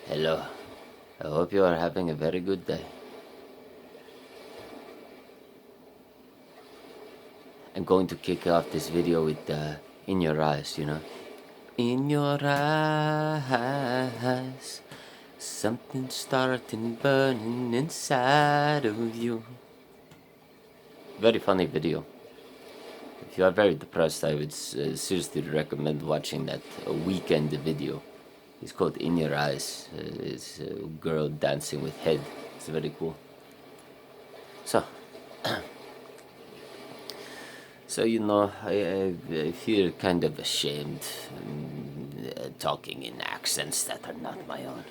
Hello. I hope you are having a very good day. I'm going to kick off this video with In Your Eyes, In your eyes, something starting burning inside of you. Very funny video. If you are very depressed, I would seriously recommend watching that weekend video. It's called In Your Eyes. It's a girl dancing with head. It's very cool. So, I feel kind of ashamed talking in accents that are not my own.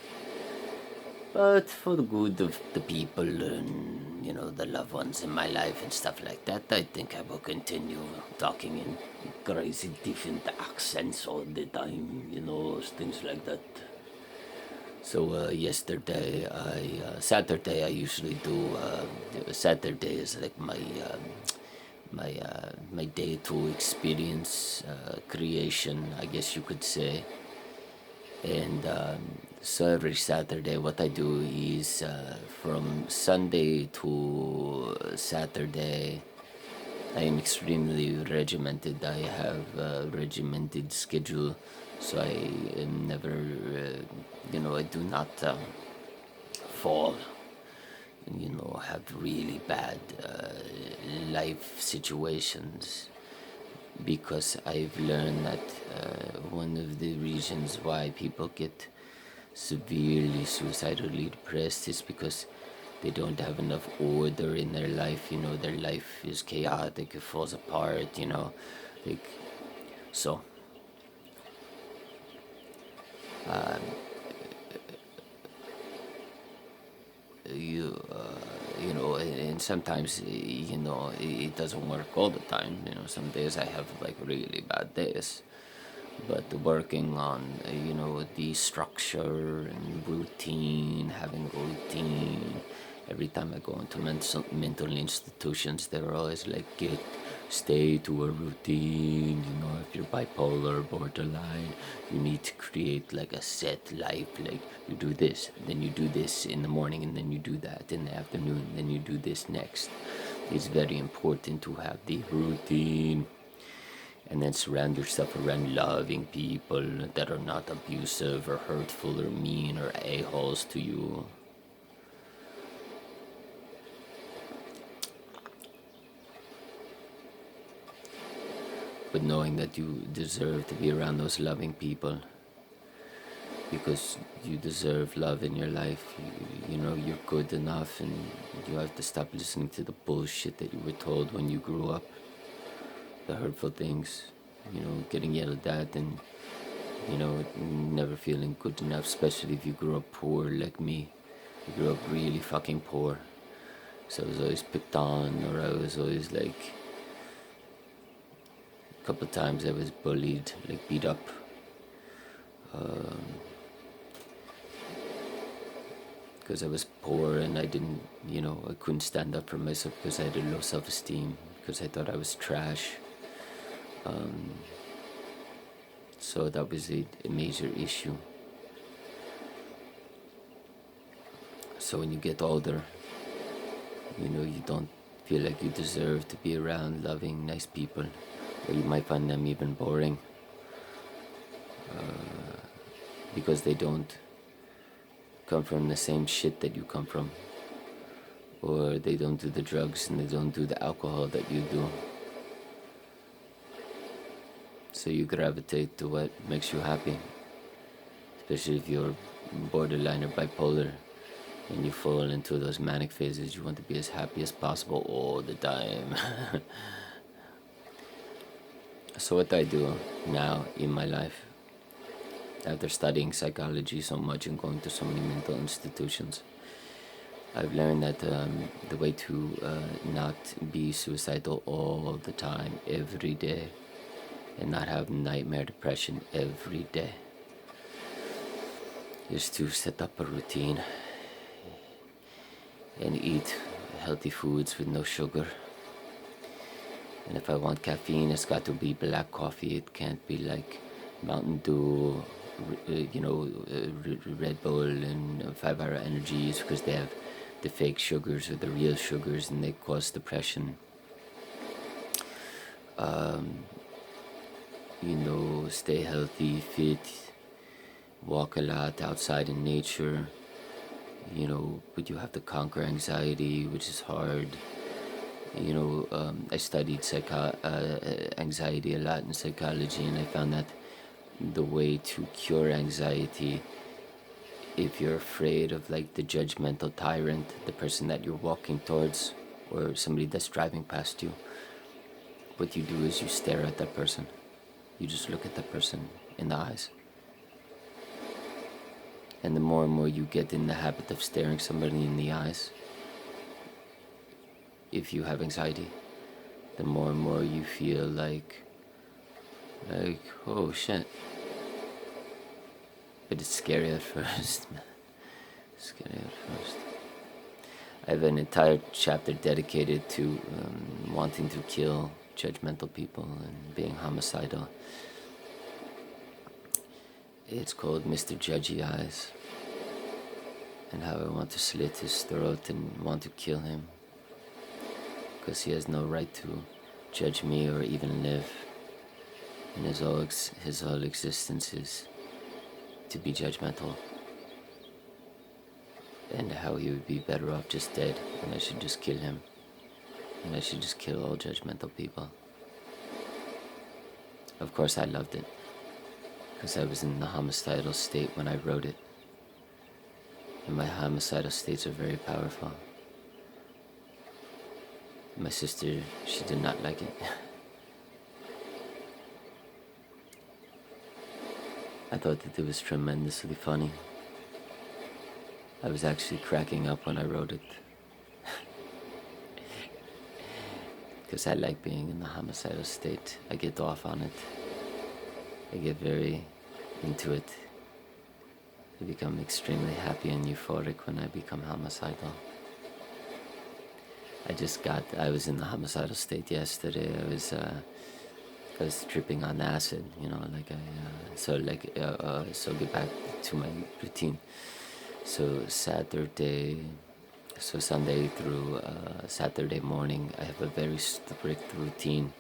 But for the good of the people and, the loved ones in my life and stuff like that, I think I will continue talking in crazy different accents all the time, things like that. So Saturday I usually do, Saturday is like my day to experience creation, I guess you could say. And so every Saturday what I do is from Sunday to Saturday I am extremely regimented. I have a regimented schedule, so I am never, I do not fall, have really bad life situations, because I've learned that one of the reasons why people get severely suicidally depressed is because they don't have enough order in their life. Their life is chaotic, it falls apart, like, so and sometimes, it doesn't work all the time. Some days I have like really bad days, but working on, the structure and routine, having routine. Every time I go into mental institutions, they're always like, stay to a routine. If you're bipolar, borderline, you need to create like a set life. Like, you do this, then you do this in the morning, and then you do that in the afternoon, then you do this next. It's very important to have the routine. And then surround yourself around loving people that are not abusive or hurtful or mean or a-holes to you. But knowing that you deserve to be around those loving people, because you deserve love in your life. You're good enough, and you have to stop listening to the bullshit that you were told when you grew up. The hurtful things, getting yelled at, and never feeling good enough, especially if you grew up poor like me. I grew up really fucking poor, so I was always picked on, or I was always like, a couple of times I was bullied, like beat up, because I was poor and I didn't, I couldn't stand up for myself because I had a low self-esteem, because I thought I was trash. So that was a major issue. So when you get older, you don't feel like you deserve to be around loving, nice people, or you might find them even boring, because they don't come from the same shit that you come from, or they don't do the drugs and they don't do the alcohol that you do. So you gravitate to what makes you happy, especially if you're borderline or bipolar and you fall into those manic phases. You want to be as happy as possible all the time. So what I do now in my life, after studying psychology so much and going to so many mental institutions, I've learned that the way to not be suicidal all the time, every day, and not have nightmare depression every day, is to set up a routine and eat healthy foods with no sugar. And if I want caffeine, it's got to be black coffee. It can't be like Mountain Dew, Red Bull and 5 Hour Energy is because they have the fake sugars or the real sugars, and they cause depression. Stay healthy, fit, walk a lot outside in nature, but you have to conquer anxiety, which is hard. I studied anxiety a lot in psychology, and I found that the way to cure anxiety, if you're afraid of like the judgmental tyrant, the person that you're walking towards, or somebody that's driving past you, what you do is you stare at that person. You just look at that person in the eyes. And the more and more you get in the habit of staring somebody in the eyes, if you have anxiety, the more and more you feel like, oh shit. But it's scary at first, man. Scary at first. I have an entire chapter dedicated to wanting to kill judgmental people and being homicidal. It's called Mr. Judgy Eyes, and how I want to slit his throat and want to kill him, because he has no right to judge me or even live, and his whole existence is to be judgmental, and how he would be better off just dead, and I should just kill him, and I should just kill all judgmental people. Of course I loved it, because I was in the homicidal state when I wrote it, and my homicidal states are very powerful. My sister, she did not like it. I thought that it was tremendously funny. I was actually cracking up when I wrote it. Because I like being in the homicidal state. I get off on it. I get very into it. I become extremely happy and euphoric when I become homicidal. I was in the homicidal state yesterday. I was tripping on acid, so get back to my routine. So Sunday through Saturday morning, I have a very strict routine.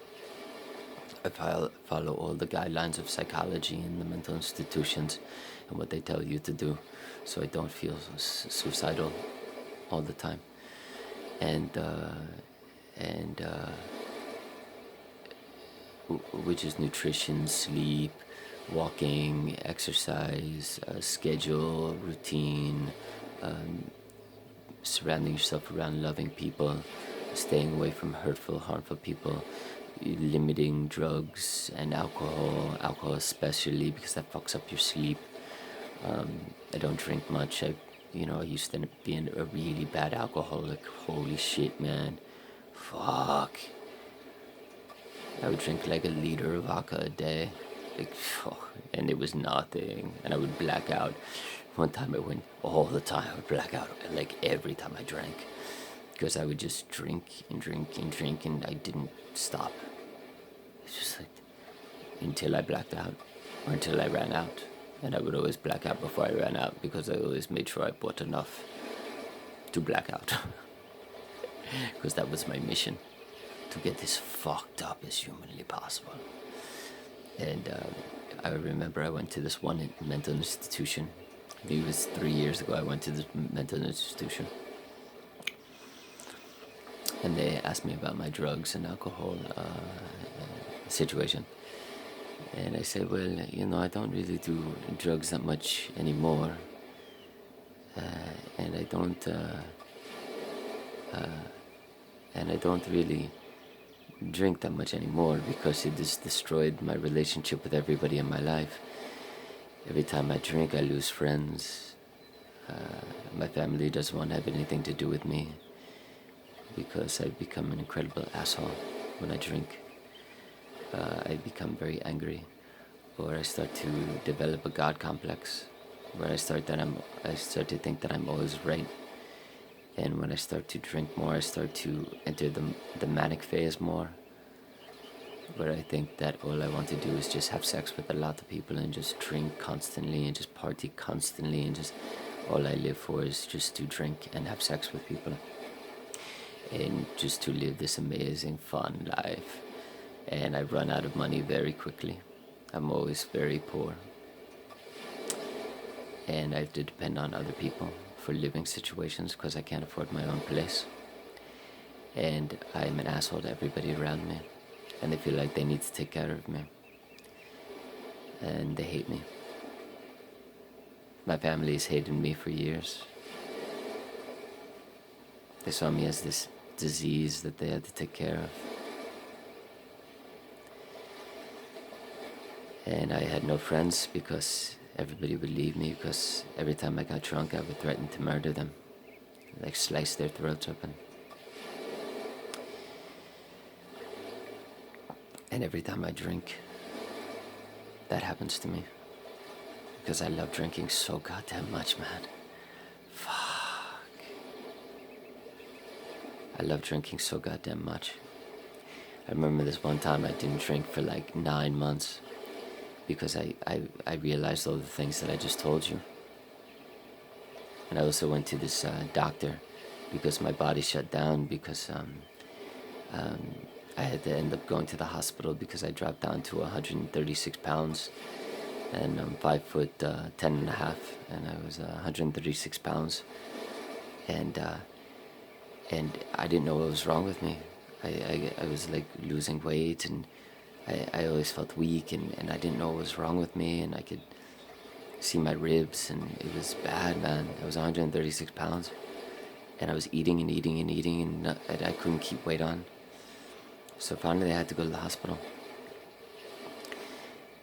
I follow all the guidelines of psychology in the mental institutions and what they tell you to do, so I don't feel suicidal all the time. Which is nutrition, sleep, walking, exercise, schedule, routine, surrounding yourself around loving people, staying away from hurtful, harmful people, limiting drugs and alcohol especially, because that fucks up your sleep. I don't drink much. I used to be a really bad alcoholic. Holy shit, man. Fuck. I would drink like a liter of vodka a day. And it was nothing. And I would black out. One time I went all the time. I would black out like every time I drank. Because I would just drink and drink and drink, and I didn't stop. It's just like until I blacked out or until I ran out. And I would always black out before I ran out, because I always made sure I bought enough to black out. Because that was my mission, to get as fucked up as humanly possible. And I remember I went to this one mental institution. I think it was 3 years ago I went to this mental institution. And they asked me about my drugs and alcohol situation. And I said, well, I don't really do drugs that much anymore. And I don't really drink that much anymore, because it just destroyed my relationship with everybody in my life. Every time I drink, I lose friends. My family doesn't want to have anything to do with me, because I become an incredible asshole when I drink. I become very angry, or I start to develop a God complex, where I start to think that I'm always right. And when I start to drink more, I start to enter the manic phase more, where I think that all I want to do is just have sex with a lot of people and just drink constantly and just party constantly, and just all I live for is just to drink and have sex with people and just to live this amazing fun life. And I run out of money very quickly. I'm always very poor, and I have to depend on other people for living situations because I can't afford my own place. And I'm an asshole to everybody around me, and they feel like they need to take care of me, and they hate me. My family has hated me for years. They saw me as this disease that they had to take care of. And I had no friends because everybody would leave me, because every time I got drunk I would threaten to murder them, like slice their throats open. And every time I drink, that happens to me. Because I love drinking so goddamn much, man. Fuck. I love drinking so goddamn much. I remember this one time I didn't drink for like 9 months because I realized all the things that I just told you. And I also went to this doctor because my body shut down, because I had to end up going to the hospital because I dropped down to 136 pounds. And I'm 5 foot 10 and a half, and I was 136 pounds. And I didn't know what was wrong with me. I was like losing weight, and I always felt weak, and I didn't know what was wrong with me, and I could see my ribs, and it was bad, man. I was 136 pounds, and I was eating and eating and eating, and I couldn't keep weight on. So finally I had to go to the hospital.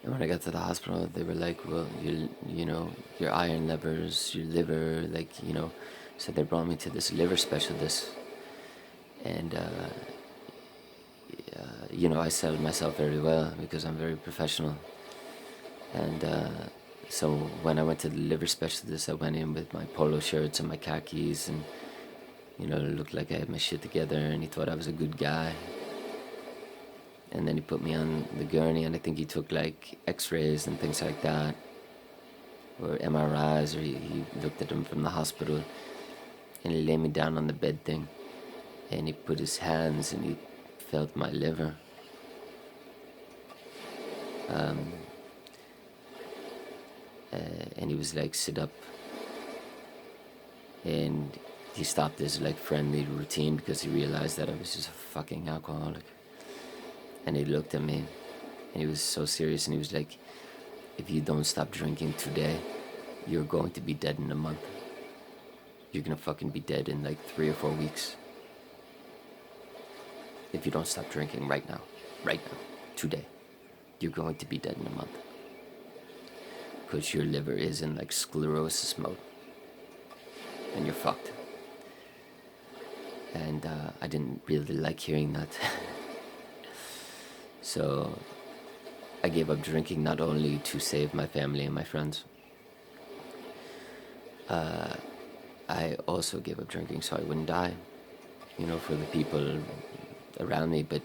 And when I got to the hospital, they were like, well, your iron levels, your liver, so they brought me to this liver specialist. And, I sell myself very well because I'm very professional. And so when I went to the liver specialist, I went in with my polo shirts and my khakis, and, it looked like I had my shit together, and he thought I was a good guy. And then he put me on the gurney, and I think he took like x-rays and things like that, or MRIs, or he looked at them from the hospital, and he laid me down on the bed thing, and he put his hands and he felt my liver. And he was like, sit up, and he stopped his like friendly routine because he realized that I was just a fucking alcoholic. And he looked at me, and he was so serious, and he was like, if you don't stop drinking today, you're going to be dead in a month. You're gonna fucking be dead in like 3 or 4 weeks. If you don't stop drinking right now, today, you're going to be dead in a month. Because your liver is in like sclerosis mode, and you're fucked. And I didn't really like hearing that. So I gave up drinking, not only to save my family and my friends. I also gave up drinking so I wouldn't die, for the people around me, but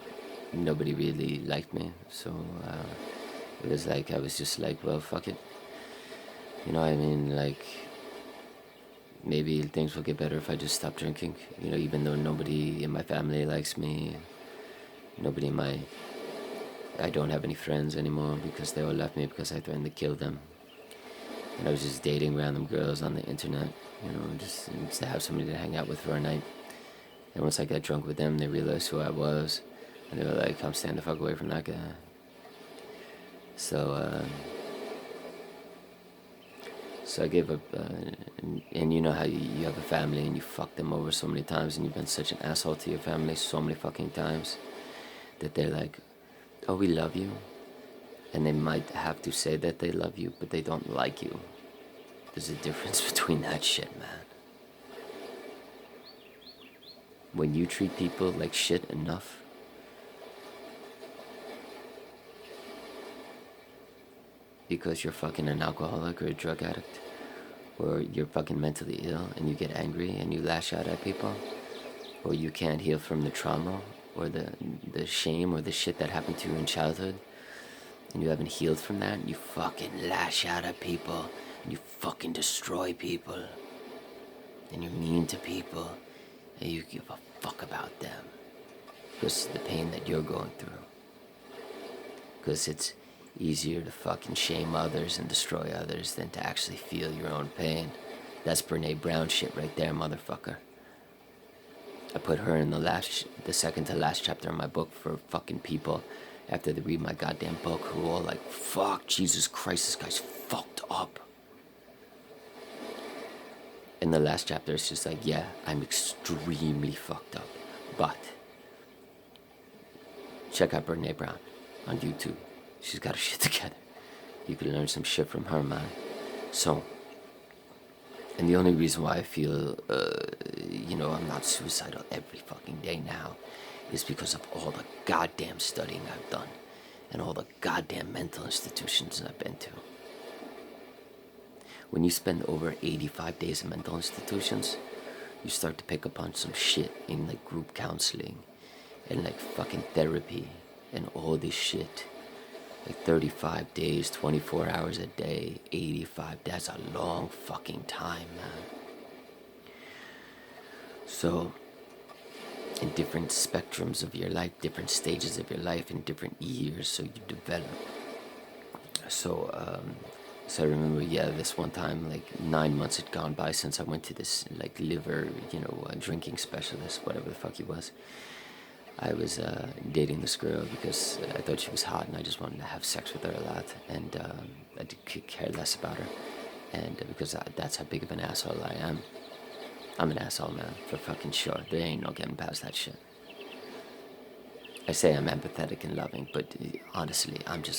nobody really liked me. So it was like, I was just like, well, fuck it. Like, maybe things will get better if I just stop drinking. Even though nobody in my family likes me, I don't have any friends anymore because they all left me because I threatened to kill them. And I was just dating random girls on the internet, just to have somebody to hang out with for a night. And once I got drunk with them, they realized who I was, and they were like, come stand the fuck away from that guy. So I gave up, and you know how you have a family and you fuck them over so many times, and you've been such an asshole to your family so many fucking times that they're like, oh, we love you. And they might have to say that they love you, but they don't like you. There's a difference between that shit, man. When you treat people like shit enough, because you're fucking an alcoholic or a drug addict, or you're fucking mentally ill and you get angry and you lash out at people, or you can't heal from the trauma or the shame or the shit that happened to you in childhood, and you haven't healed from that, and you fucking lash out at people, and you fucking destroy people, and you're mean to people, and you give a fuck about them because of the pain that you're going through. Because it's easier to fucking shame others and destroy others than to actually feel your own pain. That's Brene Brown shit right there, motherfucker. I put her in the second to last chapter of my book for fucking people after they read my goddamn book who are all like, fuck, Jesus Christ, this guy's fucked up. In the last chapter, it's just like, yeah, I'm extremely fucked up. But check out Brene Brown on YouTube. She's got her shit together. You can learn some shit from her, man. So, and the only reason why I feel, I'm not suicidal every fucking day now is because of all the goddamn studying I've done and all the goddamn mental institutions I've been to. When you spend over 85 days in mental institutions, you start to pick up on some shit in like group counseling and like fucking therapy and all this shit. Like 35 days, 24 hours a day, 85, that's a long fucking time, man. So, in different spectrums of your life, different stages of your life, in different years, so you develop. So I remember, this one time, like 9 months had gone by since I went to this, like, liver, drinking specialist, whatever the fuck he was. I was dating this girl because I thought she was hot and I just wanted to have sex with her a lot, and I could care less about her, and because that's how big of an asshole I am. I'm an asshole, man, for fucking sure. There ain't no getting past that shit. I say I'm empathetic and loving, but honestly, I'm a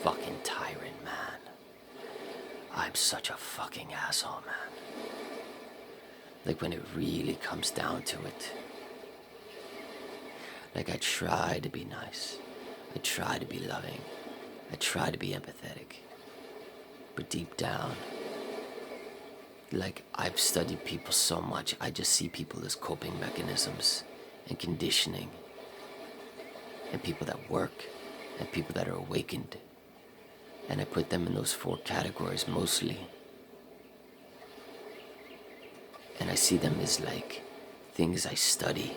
fucking tyrant, man. I'm such a fucking asshole, man. Like, when it really comes down to it. Like, I try to be nice. I try to be loving. I try to be empathetic. But deep down, like, I've studied people so much, I just see people as coping mechanisms and conditioning, and people that work, and people that are awakened. And I put them in those 4 categories mostly. And I see them as like things I study.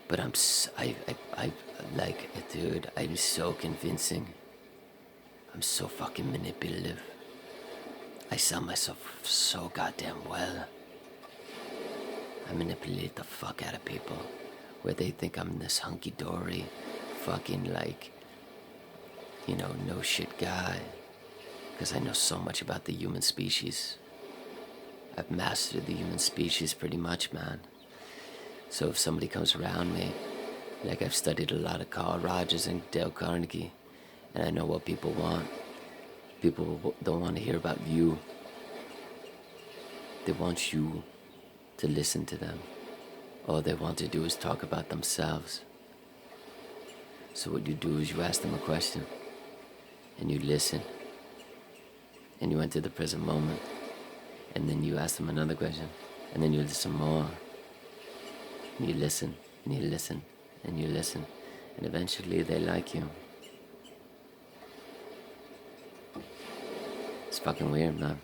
But dude, I'm so convincing. I'm so fucking manipulative. I sell myself so goddamn well. I manipulate the fuck out of people, where they think I'm this hunky-dory, fucking no shit guy. Because I know so much about the human species. I've mastered the human species pretty much, man. So if somebody comes around me, like, I've studied a lot of Carl Rogers and Dale Carnegie, and I know what people want. People don't want to hear about you. They want you to listen to them. All they want to do is talk about themselves. So what you do is you ask them a question, and you listen, and you enter the present moment, and then you ask them another question, and then you listen more. And you listen, and you listen, and you listen, and eventually they like you. It's fucking weird, man.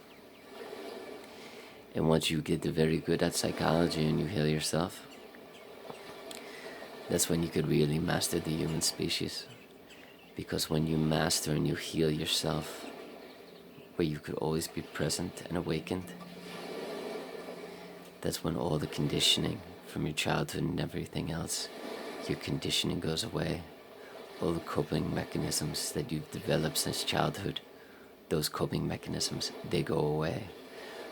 And once you get very good at psychology and you heal yourself, that's when you could really master the human species. Because when you master and you heal yourself, where you could always be present and awakened, that's when all the conditioning from your childhood and everything else, your conditioning goes away. All the coping mechanisms that you've developed since childhood, those coping mechanisms, they go away.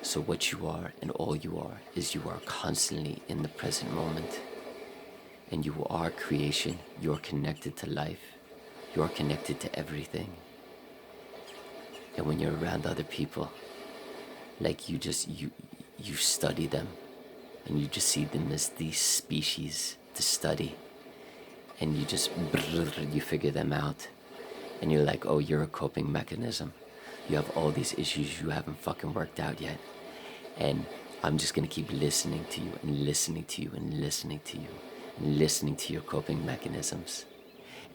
So what you are and all you are is you are constantly in the present moment. And you are creation. You're connected to life. You're connected to everything. And when you're around other people, like, you study them, and you just see them as these species to study, and you figure them out, and you're like, oh, you're a coping mechanism. You have all these issues you haven't fucking worked out yet, and I'm just gonna keep listening to you and listening to you and listening to you and listening to your coping mechanisms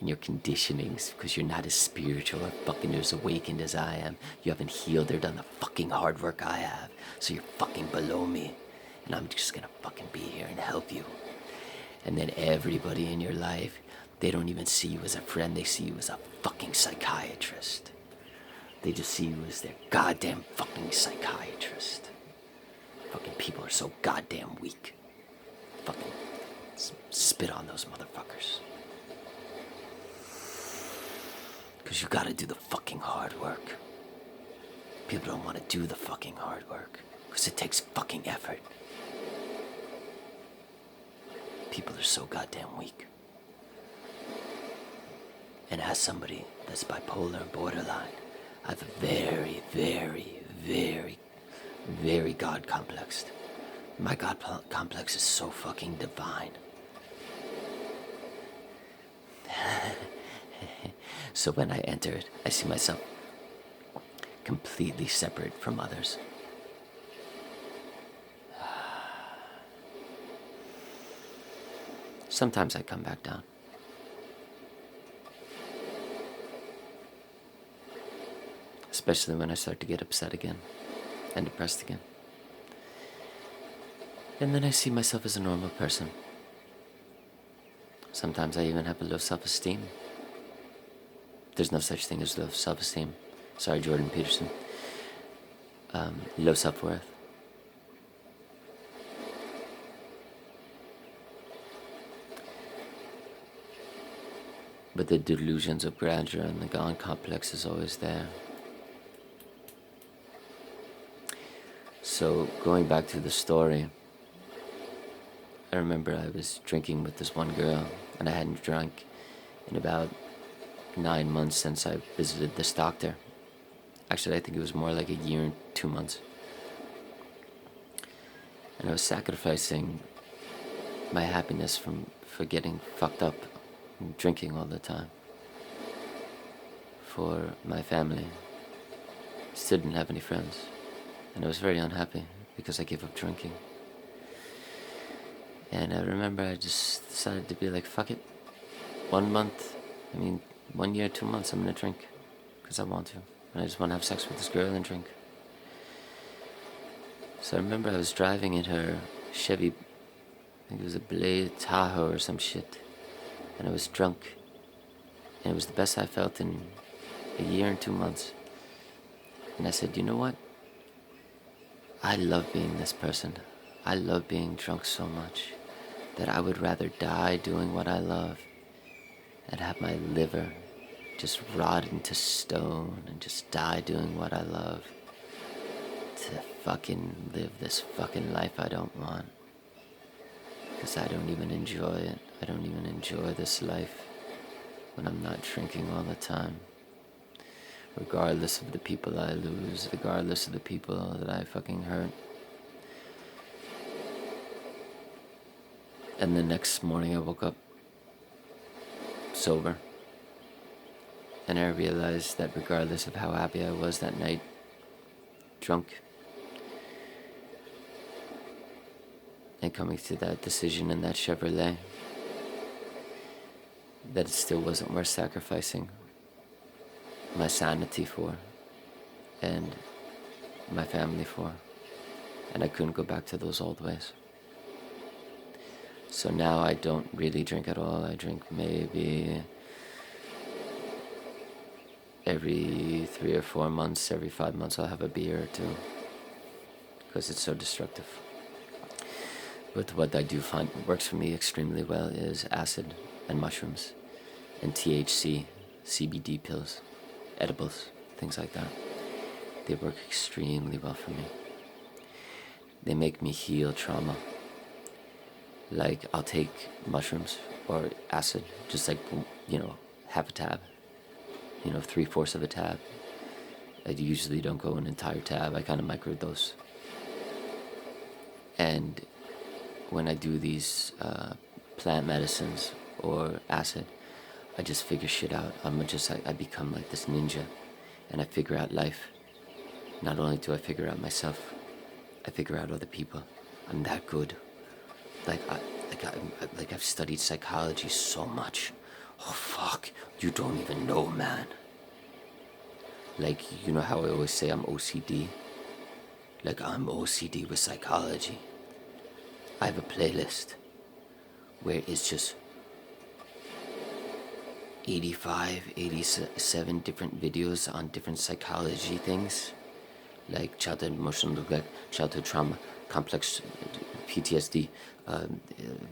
and your conditionings, because you're not as spiritual or fucking as awakened as I am. You haven't healed or done the fucking hard work I have, so you're fucking below me. And I'm just gonna fucking be here and help you. And then everybody in your life, they don't even see you as a friend, they see you as a fucking psychiatrist. They just see you as their goddamn fucking psychiatrist. Fucking people are so goddamn weak. Fucking spit on those motherfuckers. Because you gotta do the fucking hard work. People don't want to do the fucking hard work because it takes fucking effort. People are so goddamn weak. And as somebody that's bipolar and borderline, I have a very, very, very, very God complex. My God complex is so fucking divine. So when I enter it, I see myself completely separate from others. Sometimes I come back down. Especially when I start to get upset again and depressed again. And then I see myself as a normal person. Sometimes I even have a low self-esteem. There's no such thing as low self-esteem. Sorry, Jordan Peterson. Low self-worth. But the delusions of grandeur and the God complex is always there. So going back to the story, I remember I was drinking with this one girl, and I hadn't drunk in about 9 months since I visited this doctor. Actually, I think it was more like a year and 2 months. And I was sacrificing my happiness for getting fucked up and drinking all the time for my family. Still didn't have any friends, and I was very unhappy because I gave up drinking. And I remember I just decided to be like, fuck it. 1 year, 2 months, I'm gonna drink because I want to. And I just want to have sex with this girl and drink. So I remember I was driving in her Chevy, I think it was a Blade Tahoe or some shit. And I was drunk. And it was the best I felt in a year and 2 months. And I said, you know what? I love being this person. I love being drunk so much that I would rather die doing what I love and have my liver just rot into stone and just die doing what I love to fucking live this fucking life I don't want. Because I don't even enjoy it. I don't even enjoy this life when I'm not drinking all the time. Regardless of the people I lose, regardless of the people that I fucking hurt. And the next morning I woke up sober. And I realized that regardless of how happy I was that night, drunk, and coming to that decision in that Chevrolet, that it still wasn't worth sacrificing my sanity for and my family for. And I couldn't go back to those old ways. So now I don't really drink at all. I drink maybe every 3 or 4 months, every 5 months I'll have a beer or two, because it's so destructive. But what I do find works for me extremely well is acid and mushrooms and THC, CBD pills, edibles, things like that. They work extremely well for me. They make me heal trauma. Like, I'll take mushrooms or acid, just like, half a tab, 3/4 of a tab. I usually don't go an entire tab. I kind of microdose. And when I do these plant medicines or acid, I just figure shit out. I become like this ninja, and I figure out life. Not only do I figure out myself, I figure out other people. I'm that good. Like I've studied psychology so much. Oh fuck, you don't even know, man. Like, you know how I always say I'm OCD? Like, I'm OCD with psychology. I have a playlist where it's just 85, 87 different videos on different psychology things, like childhood emotional neglect, childhood trauma, complex PTSD,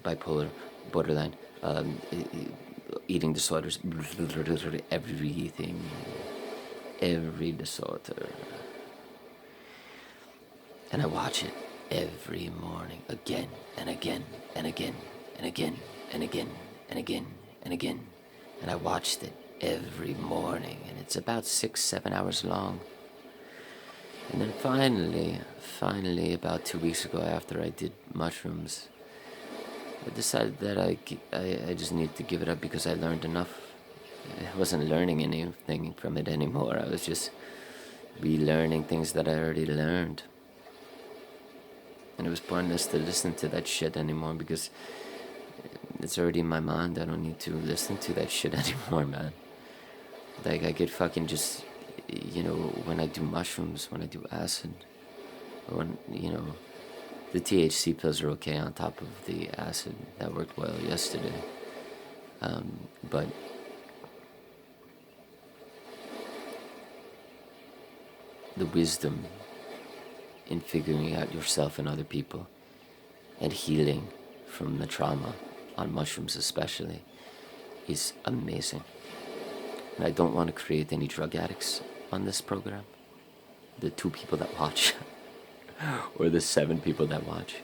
bipolar, borderline, eating disorders, everything, every disorder. And I watch it every morning, again and again and again and again and again and again and again. And I watched it every morning, and it's about 6, 7 hours long. And then finally, about 2 weeks ago, after I did mushrooms, I decided that I just need to give it up because I learned enough. I wasn't learning anything from it anymore. I was just relearning things that I already learned. And it was pointless to listen to that shit anymore because it's already in my mind. I don't need to listen to that shit anymore, man. Like, I could fucking just, when I do mushrooms, when I do acid, when, the THC pills are okay on top of the acid. That worked well yesterday. But the wisdom in figuring out yourself and other people and healing from the trauma, on mushrooms especially, is amazing. And I don't want to create any drug addicts on this program. The 2 people that watch, or the 7 people that watch.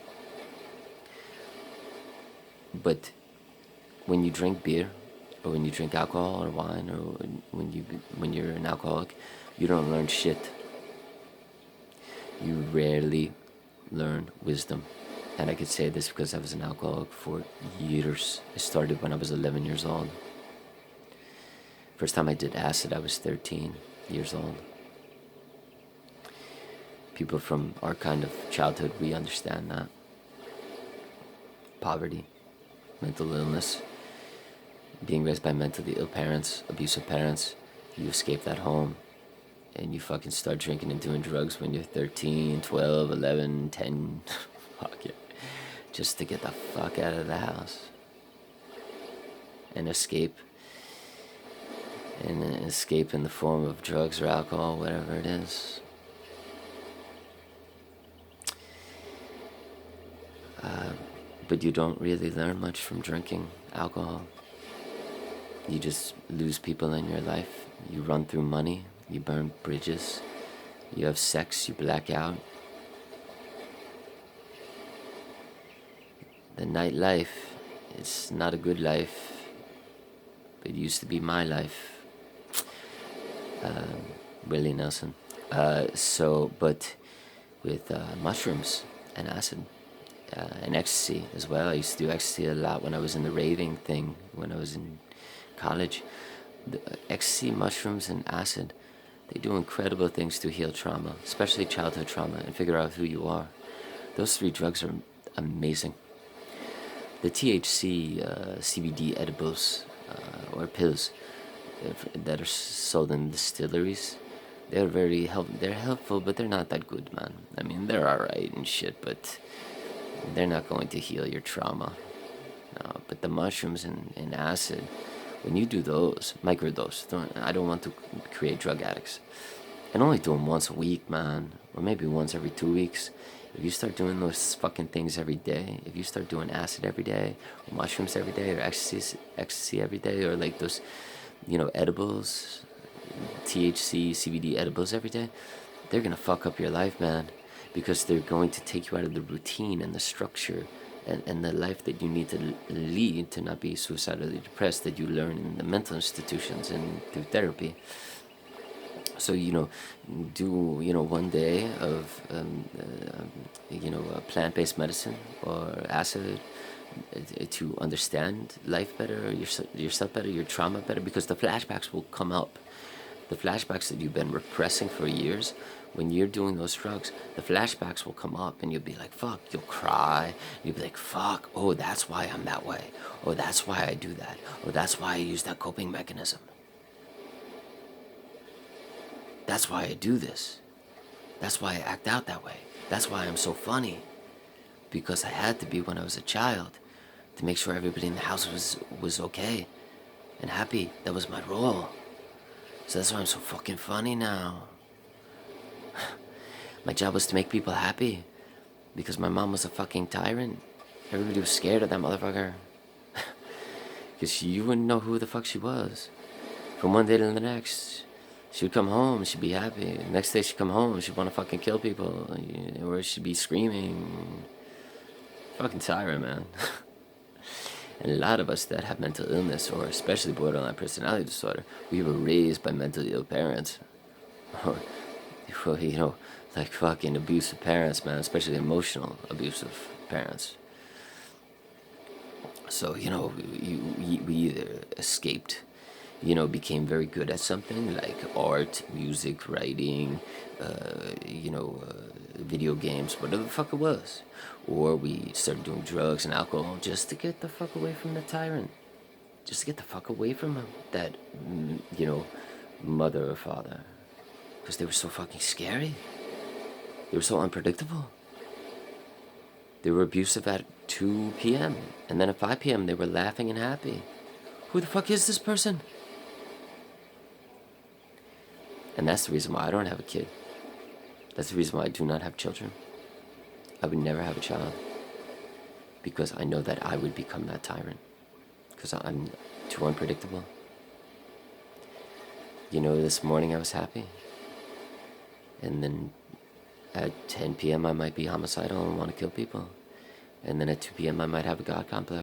But when you drink beer, or when you drink alcohol or wine, or when you're an alcoholic, you don't learn shit. You rarely learn wisdom. And I could say this because I was an alcoholic for years. I started when I was 11 years old. First time I did acid, I was 13 years old. People from our kind of childhood, we understand that. Poverty, mental illness, being raised by mentally ill parents, abusive parents. You escape that home and you fucking start drinking and doing drugs when you're 13, 12, 11, 10. Fuck it. Just to get the fuck out of the house. And escape. And escape in the form of drugs or alcohol, whatever it is. But you don't really learn much from drinking alcohol. You just lose people in your life. You run through money. You burn bridges. You have sex. You black out. The nightlife, it's not a good life. But it used to be my life. Willie Nelson. But with mushrooms and acid. And ecstasy as well. I used to do ecstasy a lot when I was in the raving thing, when I was in college. The ecstasy, mushrooms, and acid, they do incredible things to heal trauma, especially childhood trauma, and figure out who you are. Those 3 drugs are amazing. The THC, CBD edibles, or pills that are sold in distilleries, they're helpful, but they're not that good, man. I mean, they're alright and shit, but they're not going to heal your trauma. No, but the mushrooms and acid, when you do those, microdose, I don't want to create drug addicts. And only do them once a week, man, or maybe once every 2 weeks. If you start doing those fucking things every day, if you start doing acid every day, or mushrooms every day, or ecstasy every day, or like those, edibles, THC, CBD edibles every day, they're gonna fuck up your life, man. Because they're going to take you out of the routine and the structure and the life that you need to lead to not be suicidally depressed, that you learn in the mental institutions and through therapy. So, do, 1 day of, plant-based medicine or acid to understand life better, yourself better, your trauma better, because the flashbacks will come up. The flashbacks that you've been repressing for years when you're doing those drugs, the flashbacks will come up and you'll be like, fuck, you'll cry. You'll be like, fuck, oh, that's why I'm that way. Oh, that's why I do that. Oh, that's why I use that coping mechanism. That's why I do this. That's why I act out that way. That's why I'm so funny. Because I had to be when I was a child to make sure everybody in the house was okay and happy. That was my role. So that's why I'm so fucking funny now. My job was to make people happy because my mom was a fucking tyrant. Everybody was scared of that motherfucker. Because you wouldn't know who the fuck she was. From one day to the next, she would come home, she'd be happy. The next day she'd come home, she'd want to fucking kill people. Or she'd be screaming. Fucking tyrant, man. And a lot of us that have mental illness, or especially borderline personality disorder, we were raised by mentally ill parents. Or, you know, like fucking abusive parents, man, especially emotional abusive parents. So, you know, we either escaped, you know, became very good at something like art, music, writing, video games, whatever the fuck it was. Or we started doing drugs and alcohol just to get the fuck away from the tyrant. Just to get the fuck away from him, that, mother or father. Because they were so fucking scary. They were so unpredictable. They were abusive at 2 p.m. And then at 5 p.m. they were laughing and happy. Who the fuck is this person? And that's the reason why I don't have a kid. That's the reason why I do not have children. I would never have a child. Because I know that I would become that tyrant. Because I'm too unpredictable. You know, this morning I was happy. And then at 10 p.m. I might be homicidal and want to kill people. And then at 2 p.m. I might have a God complex.